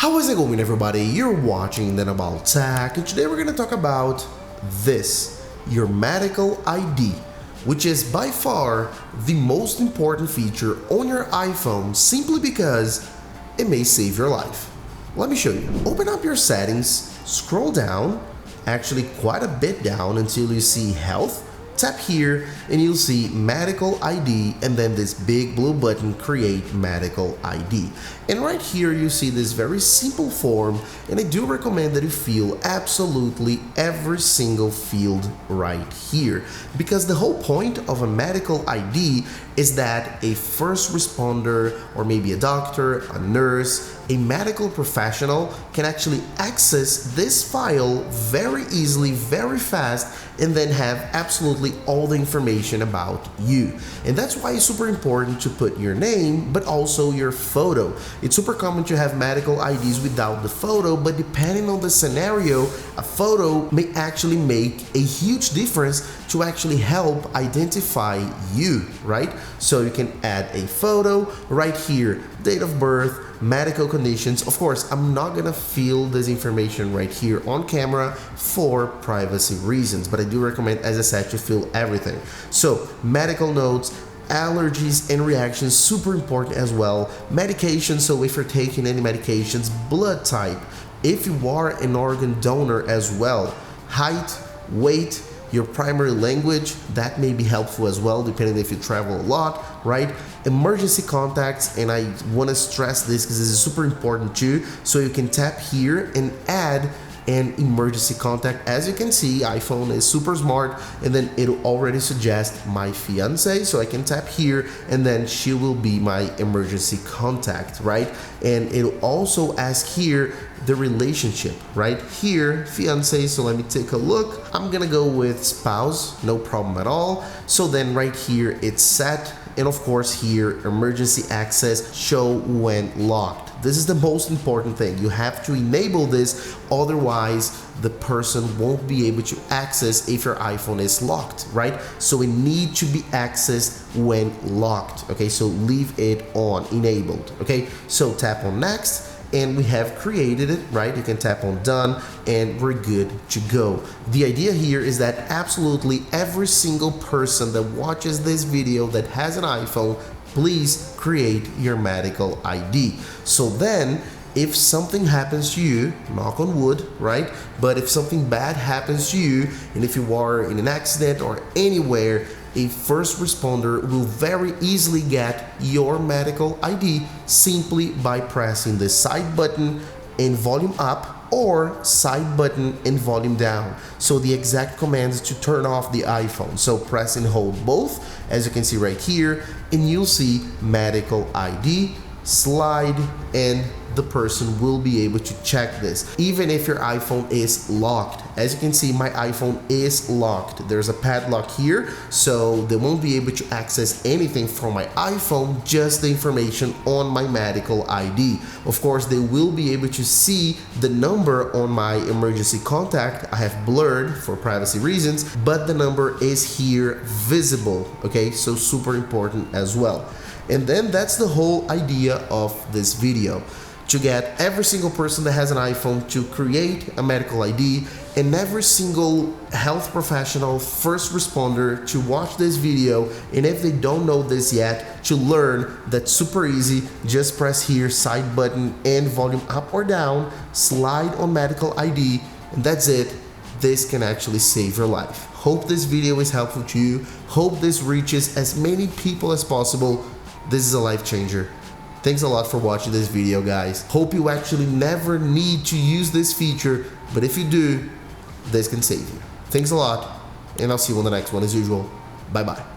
How is it going, everybody? You're watching Then About Tech, and today we're going to talk about this, your medical ID, which is by far the most important feature on your iPhone simply because it may save your life. Let me show you. Open up your settings, scroll down, actually quite a bit down until you see Health. Tap here and you'll see Medical ID and then this big blue button, Create Medical ID. And right here you see this very simple form, and I do recommend that you fill absolutely every single field right here, because the whole point of a medical ID is that a first responder or maybe a doctor, a nurse, a medical professional can actually access this file very easily, very fast, and then have absolutely all the information about you. And that's why it's super important to put your name, but also your photo. It's super common to have medical IDs without the photo, but depending on the scenario, a photo may actually make a huge difference to actually help identify you, right? So you can add a photo right here, date of birth, medical conditions. Of course, I'm not gonna fill this information right here on camera for privacy reasons, but I do recommend, as I said, to fill everything. So medical notes, allergies and reactions, super important as well. Medication, so if you're taking any medications, blood type, if you are an organ donor as well, height, weight, your primary language, that may be helpful as well, depending if you travel a lot, right? Emergency contacts, and I want to stress this because this is super important too. So you can tap here and add an emergency contact. As you can see, iPhone is super smart, and then it'll already suggest my fiance, so I can tap here and then she will be my emergency contact, right? And it'll also ask here the relationship right here, fiance. So let me take a look. I'm gonna go with spouse, no problem at all. So then right here it's set, and of course here emergency access, show when locked. This is the most important thing. You have to enable this, otherwise the person won't be able to access if your iPhone is locked, right? So it needs to be accessed when locked, okay? So leave it on, enabled, okay? So tap on next, and we have created it, right? You can tap on done and we're good to go. The idea here is that absolutely every single person that watches this video that has an iPhone, please create your medical ID. So then if something happens to you, knock on wood, right? But if something bad happens to you, and if you are in an accident or anywhere, a first responder will very easily get your medical ID simply by pressing the side button and volume up, or side button and volume down. So the exact commands to turn off the iPhone. So press and hold both, as you can see right here, and you'll see medical ID, slide, and the person will be able to check this even if your iPhone is locked. As you can see, my iPhone is locked. There's a padlock here, so they won't be able to access anything from my iPhone, just the information on my medical ID. Of course, they will be able to see the number on my emergency contact. I have blurred for privacy reasons, but the number is here visible, okay? So super important as well. And then that's the whole idea of this video, to get every single person that has an iPhone to create a medical ID, and every single health professional, first responder to watch this video, and if they don't know this yet, to learn that super easy. Just press here, side button and volume up or down, slide on medical ID, and that's it. This can actually save your life. Hope this video is helpful to you. Hope this reaches as many people as possible. This is a life changer. Thanks a lot for watching this video, guys. Hope you actually never need to use this feature, but if you do, this can save you. Thanks a lot, and I'll see you on the next one as usual. Bye-bye.